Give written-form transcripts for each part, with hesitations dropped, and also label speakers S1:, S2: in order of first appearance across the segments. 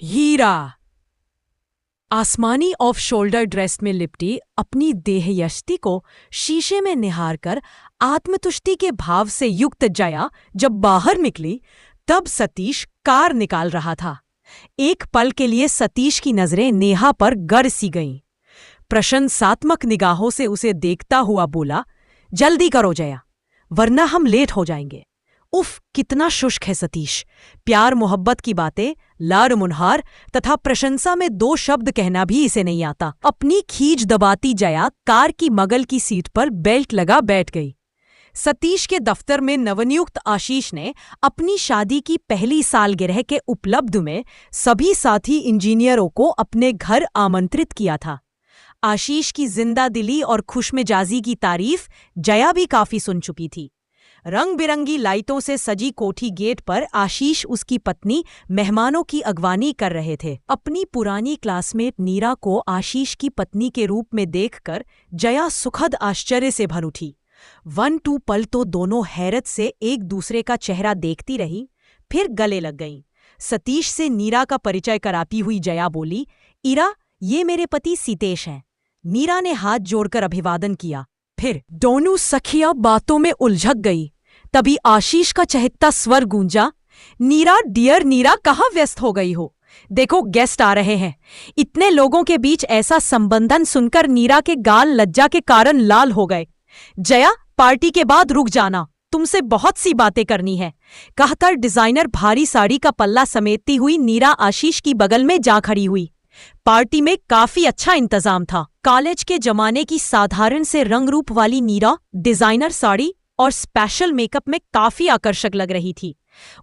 S1: हीरा आसमानी off shoulder dress में लिपटी अपनी देहयष्टि को शीशे में निहार कर आत्मतुष्टि के भाव से युक्त जया जब बाहर निकली, तब सतीश कार निकाल रहा था। एक पल के लिए सतीश की नजरें नेहा पर गड़ सी गईं। प्रशंसात्मक निगाहों से उसे देखता हुआ बोला, जल्दी करो जया, वरना हम लेट हो जाएंगे। उफ, कितना शुष्क है सतीश। प्यार मोहब्बत की बातें लार मुनहार तथा प्रशंसा में दो शब्द कहना भी इसे नहीं आता। अपनी खींच दबाती जया कार की मगल की सीट पर बेल्ट लगा बैठ गई। सतीश के दफ्तर में नवनियुक्त आशीष ने अपनी शादी की पहली सालगिरह के उपलब्ध में सभी साथी इंजीनियरों को अपने घर आमंत्रित किया था। आशीष की जिंदादिली और खुशमिजाजी की तारीफ जया भी काफी सुन चुकी थी। रंग बिरंगी लाइटों से सजी कोठी गेट पर आशीष उसकी पत्नी मेहमानों की अगवानी कर रहे थे। अपनी पुरानी क्लासमेट नीरा को आशीष की पत्नी के रूप में देखकर जया सुखद आश्चर्य से भर उठी। 1-2 पल तो दोनों हैरत से एक दूसरे का चेहरा देखती रही, फिर गले लग गईं। सतीश से नीरा का परिचय कराती हुई जया बोली, इरा, ये मेरे पति सीतेश हैं। नीरा ने हाथ जोड़कर अभिवादन किया। फिर दोनों सखियां बातों में उलझक गई। तभी आशीष का चहकता स्वर गूंजा, नीरा डियर नीरा, कहाँ व्यस्त हो गई हो? देखो गेस्ट आ रहे हैं। इतने लोगों के बीच ऐसा संबंधन सुनकर नीरा के गाल लज्जा के कारण लाल हो गए। जया, पार्टी के बाद रुक जाना, तुमसे बहुत सी बातें करनी है, कहकर डिजाइनर भारी साड़ी का पल्ला समेटती हुई नीरा आशीष की बगल में जा खड़ी हुई। पार्टी में काफी अच्छा इंतजाम था। कॉलेज के जमाने की साधारण से रंगरूप वाली नीरा डिजाइनर साड़ी और स्पेशल मेकअप में काफी आकर्षक लग रही थी।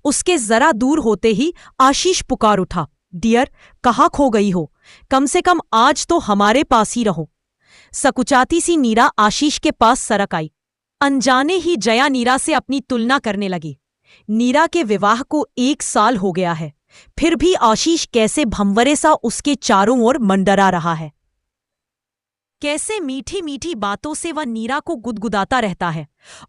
S1: उसके जरा दूर होते ही आशीष पुकार उठा, डियर, कहाँ खो गई हो? कम से कम आज तो हमारे पास ही रहो। सकुचाती सी नीरा आशीष के पास सरक आई। अनजाने ही जया नीरा से अपनी तुलना करने लगी। नीरा के विवाह को 1 साल हो गया है, फिर भी आशीष कैसे भंवरे सा उसके चारों ओर मंडरा रहा है। कैसे मीठी मीठी बातों से वह नीरा को गुदगुदाता रहता है।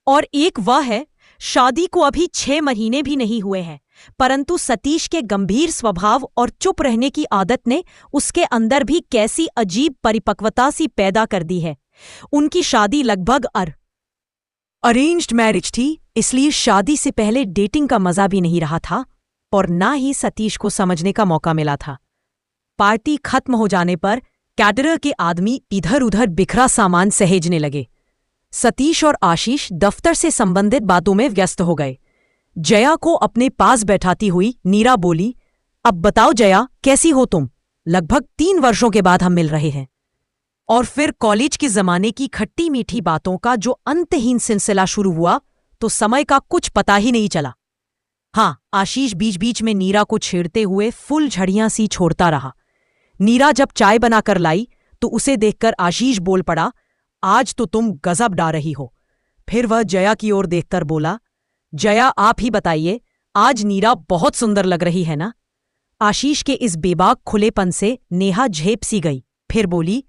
S1: और एक वह है, शादी को अभी 6 महीने भी नहीं हुए हैं, परंतु सतीश के गंभीर स्वभाव और चुप रहने की आदत ने उसके अंदर भी कैसी अजीब परिपक्वता सी पैदा कर दी है। उनकी शादी लगभग अरेंज्ड मैरिज थी, इसलिए शादी से पहले डेटिंग का मजा भी नहीं रहा था और ना ही सतीश को समझने का मौका मिला था। पार्टी खत्म हो जाने पर कैटरर के आदमी इधर उधर बिखरा सामान सहेजने लगे। सतीश और आशीष दफ्तर से संबंधित बातों में व्यस्त हो गए। जया को अपने पास बैठाती हुई नीरा बोली, अब बताओ जया, कैसी हो तुम? लगभग 3 वर्षों के बाद हम मिल रहे हैं। और फिर कॉलेज के जमाने की खट्टी मीठी बातों का जो अंतहीन सिलसिला शुरू हुआ तो समय का कुछ पता ही नहीं चला। हाँ, आशीष बीच बीच में नीरा को छेड़ते हुए फुल झड़ियां सी छोड़ता रहा। नीरा जब चाय बनाकर लाई तो उसे देखकर आशीष बोल पड़ा, आज तो तुम गजब डा रही हो। फिर वह जया की ओर देखकर बोला, जया, आप ही बताइए, आज नीरा बहुत सुंदर लग रही है ना? आशीष के इस बेबाक खुलेपन से नेहा झेप सी गई। फिर बोली,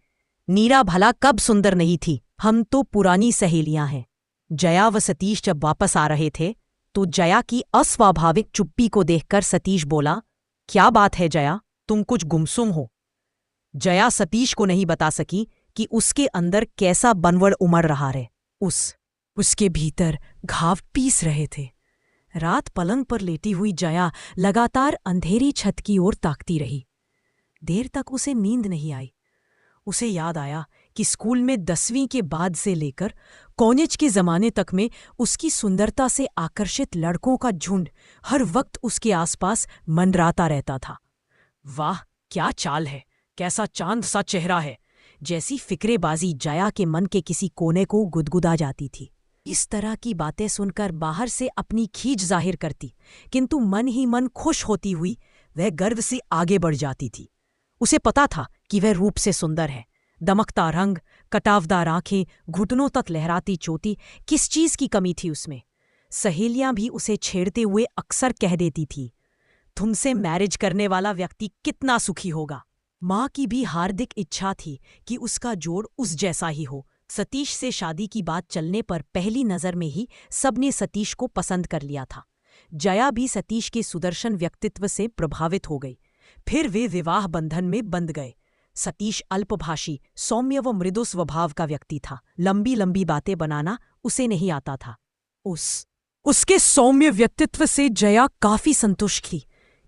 S1: नीरा भला कब सुंदर नहीं थी, हम तो पुरानी सहेलियां हैं। जया व सतीश जब वापस आ रहे थे तो जया की अस्वाभाविक चुप्पी को देखकर सतीश बोला, क्या बात है जया, तुम कुछ गुमसुम हो? जया सतीश को नहीं बता सकी कि उसके अंदर कैसा बनवड़ उमड़ रहा है। उसके भीतर घाव पीस रहे थे। रात पलंग पर लेटी हुई जया लगातार अंधेरी छत की ओर ताकती रही। देर तक उसे नींद नहीं आई। उसे याद आया कि स्कूल में 10वीं के बाद से लेकर कॉलेज के जमाने तक में उसकी सुंदरता से आकर्षित लड़कों का झुंड हर वक्त उसके आसपास मंडराता रहता था। वाह, क्या चाल है, कैसा चांद सा चेहरा है। जैसी फिक्रेबाजी जया के मन के किसी कोने को गुदगुदा जाती थी। इस तरह की बातें सुनकर बाहर से अपनी खींच जाहिर करती, किंतु मन ही मन खुश होती हुई वह गर्व से आगे बढ़ जाती थी। उसे पता था कि वह रूप से सुंदर है। दमकता रंग, कटावदार आंखें, घुटनों तक लहराती चोटी, किस चीज की कमी थी उसमें? सहेलियां भी उसे छेड़ते हुए अक्सर कह देती थी, तुमसे मैरिज करने वाला व्यक्ति कितना सुखी होगा। माँ की भी हार्दिक इच्छा थी कि उसका जोड़ उस जैसा ही हो। सतीश से शादी की बात चलने पर पहली नजर में ही सबने सतीश को पसंद कर लिया था। जया भी सतीश के सुदर्शन व्यक्तित्व से प्रभावित हो गई। फिर वे विवाह बंधन में बंध गए। सतीश अल्पभाषी, सौम्य व मृदु स्वभाव का व्यक्ति था। लंबी लंबी बातें बनाना उसे नहीं आता था। उसके सौम्य व्यक्तित्व से जया काफी संतुष्ट थी।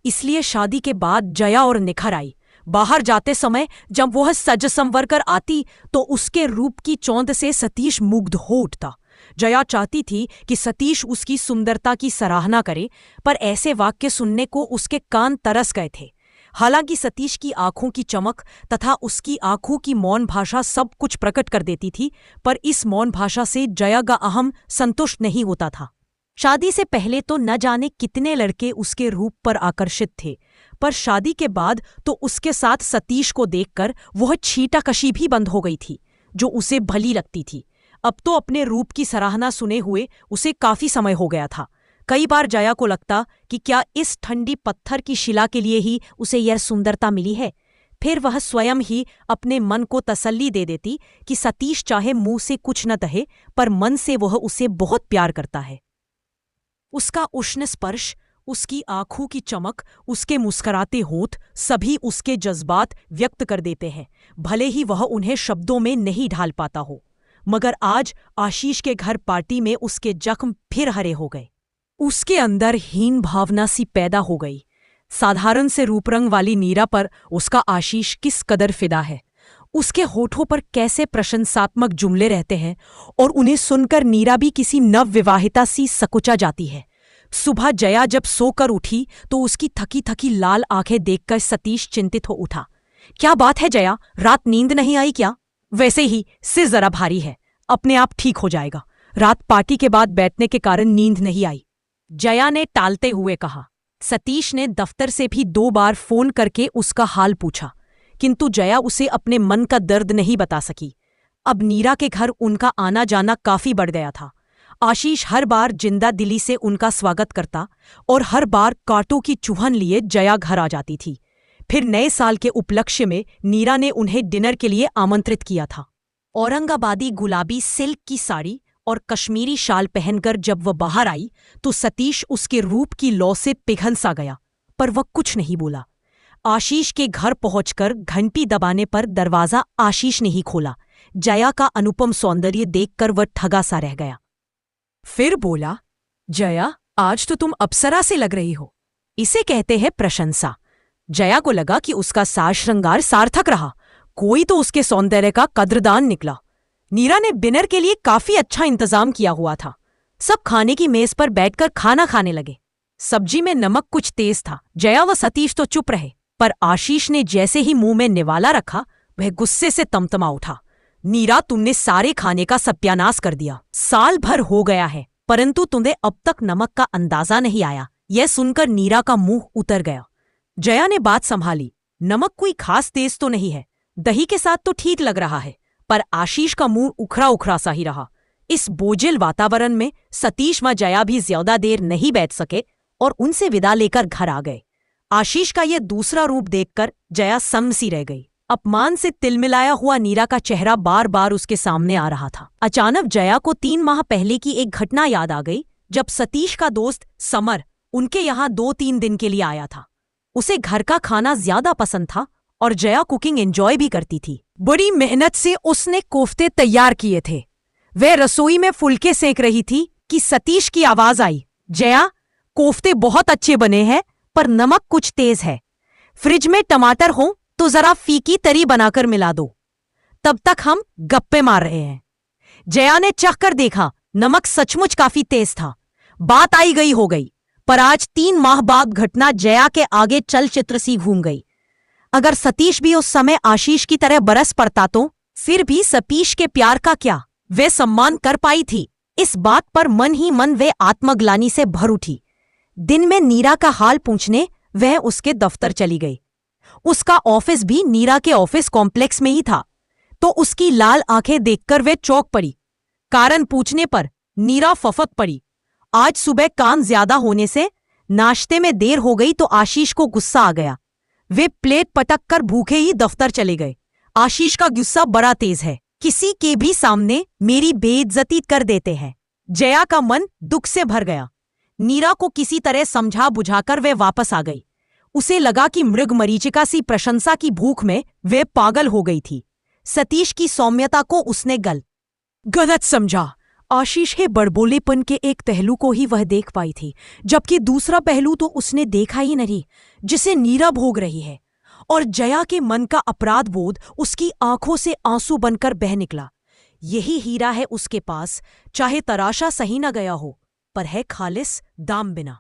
S1: इसलिए शादी के बाद जया और निखर आई। बाहर जाते समय जब वह सज संवर कर आती तो उसके रूप की चौंध से सतीश मुग्ध हो उठता। जया चाहती थी कि सतीश उसकी सुंदरता की सराहना करे, पर ऐसे वाक्य सुनने को उसके कान तरस गए थे। हालांकि सतीश की आंखों की चमक तथा उसकी आंखों की मौन भाषा सब कुछ प्रकट कर देती थी, पर इस मौन भाषा से जया का अहम संतुष्ट नहीं होता था। शादी से पहले तो न जाने कितने लड़के उसके रूप पर आकर्षित थे, पर शादी के बाद तो उसके साथ सतीश को देखकर वह छींटाकशी भी बंद हो गई थी, जो उसे भली लगती थी। अब तो अपने रूप की सराहना सुने हुए उसे काफी समय हो गया था। कई बार जया को लगता कि क्या इस ठंडी पत्थर की शिला के लिए ही उसे यह सुंदरता मिली है। फिर वह स्वयं ही अपने मन को तसल्ली दे देती कि सतीश चाहे मुंह से कुछ न कहे, पर मन से वह उसे बहुत प्यार करता है। उसका उष्ण स्पर्श, उसकी आंखों की चमक, उसके मुस्कुराते होंठ सभी उसके जज्बात व्यक्त कर देते हैं, भले ही वह उन्हें शब्दों में नहीं ढाल पाता हो। मगर आज आशीष के घर पार्टी में उसके जख्म फिर हरे हो गए। उसके अंदर हीन भावना सी पैदा हो गई। साधारण से रूपरंग वाली नीरा पर उसका आशीष किस कदर फिदा है। उसके होठों पर कैसे प्रशंसात्मक जुमले रहते हैं और उन्हें सुनकर नीरा भी किसी नवविवाहिता सी सकुचा जाती है। सुबह जया जब सोकर उठी तो उसकी थकी थकी लाल आंखें देखकर सतीश चिंतित हो उठा। क्या बात है जया, रात नींद नहीं आई क्या? वैसे ही सिर जरा भारी है, अपने आप ठीक हो जाएगा। रात पार्टी के बाद बैठने के कारण नींद नहीं आई, जया ने टालते हुए कहा। सतीश ने दफ्तर से भी 2 बार फोन करके उसका हाल पूछा, किंतु जया उसे अपने मन का दर्द नहीं बता सकी। अब नीरा के घर उनका आना जाना काफी बढ़ गया था। आशीष हर बार जिंदा दिली से उनका स्वागत करता और हर बार कांटों की चुभन लिए जया घर आ जाती थी। फिर नए साल के उपलक्ष्य में नीरा ने उन्हें डिनर के लिए आमंत्रित किया था। औरंगाबादी गुलाबी सिल्क की साड़ी और कश्मीरी शाल पहनकर जब वह बाहर आई तो सतीश उसके रूप की लौ से पिघल सा गया, पर वह कुछ नहीं बोला। आशीष के घर पहुंचकर घंटी दबाने पर दरवाजा आशीष ने ही खोला। जया का अनुपम सौंदर्य देखकर वह ठगा सा रह गया। फिर बोला, जया, आज तो तुम अप्सरा से लग रही हो। इसे कहते हैं प्रशंसा। जया को लगा कि उसका साज श्रृंगार सार्थक रहा, कोई तो उसके सौंदर्य का कद्रदान निकला। नीरा ने डिनर के लिए काफी अच्छा इंतजाम किया हुआ था। सब खाने की मेज पर बैठकर खाना खाने लगे। सब्जी में नमक कुछ तेज था। जया व सतीश तो चुप रहे, पर आशीष ने जैसे ही मुंह में निवाला रखा वह गुस्से से तमतमा उठा। नीरा, तुमने सारे खाने का सत्यानाश कर दिया। साल भर हो गया है, परंतु तुम्हें अब तक नमक का अंदाजा नहीं आया। यह सुनकर नीरा का मुंह उतर गया। जया ने बात संभाली, नमक कोई खास तेज तो नहीं है, दही के साथ तो ठीक लग रहा है। पर आशीष का मुंह उखड़ा उखड़ा सा ही रहा। इस बोझिल वातावरण में सतीश व जया भी ज्यादा देर नहीं बैठ सके और उनसे विदा लेकर घर आ गए। आशीष का यह दूसरा रूप देखकर जया सम सी रह गई। अपमान से तिलमिलाया हुआ नीरा का चेहरा बार बार उसके सामने आ रहा था। अचानक जया को 3 माह पहले की एक घटना याद आ गई, जब सतीश का दोस्त समर उनके यहाँ 2-3 दिन के लिए आया था। उसे घर का खाना ज्यादा पसंद था और जया कुकिंग एंजॉय भी करती थी। बड़ी मेहनत से उसने कोफ्ते तैयार किए थे। वह रसोई में फुलके सेंक रही थी कि सतीश की आवाज आई, जया, कोफ्ते बहुत अच्छे बने हैं, पर नमक कुछ तेज है। फ्रिज में टमाटर हो तो जरा फीकी तरी बनाकर मिला दो। तब तक हम गप्पे मार रहे हैं। जया ने चखकर देखा, नमक सचमुच काफी तेज था। बात आई गई हो गई, पर आज 3 माह बाद घटना जया के आगे चलचित्र सी घूम गई। अगर सतीश भी उस समय आशीष की तरह बरस पड़ता तो फिर भी सतीश के प्यार का क्या वे सम्मान कर पाई थी। इस बात पर मन ही मन वे आत्मग्लानि से भर उठी। दिन में नीरा का हाल पूछने वह उसके दफ्तर चली गई। उसका ऑफिस भी नीरा के ऑफिस कॉम्प्लेक्स में ही था, तो उसकी लाल आंखें देखकर वे चौंक पड़ी। कारण पूछने पर नीरा फफक पड़ी। आज सुबह काम ज्यादा होने से नाश्ते में देर हो गई तो आशीष को गुस्सा आ गया। वे प्लेट पटक कर भूखे ही दफ्तर चले गए। आशीष का गुस्सा बड़ा तेज है, किसी के भी सामने मेरी बेइज्जती कर देते हैं। जया का मन दुख से भर गया। नीरा को किसी तरह समझा बुझाकर वे वापस आ गई। उसे लगा कि मृग मरीचिका सी प्रशंसा की भूख में वे पागल हो गई थी। सतीश की सौम्यता को उसने गलत समझा। आशीष के बड़बोलेपन के एक पहलू को ही वह देख पाई थी, जबकि दूसरा पहलू तो उसने देखा ही नहीं, जिसे नीरा भोग रही है। और जया के मन का अपराध बोध उसकी आंखों से आंसू बनकर बह निकला। यही हीरा है उसके पास, चाहे तराशा सही न गया हो, पर है खालिस दाम बिना।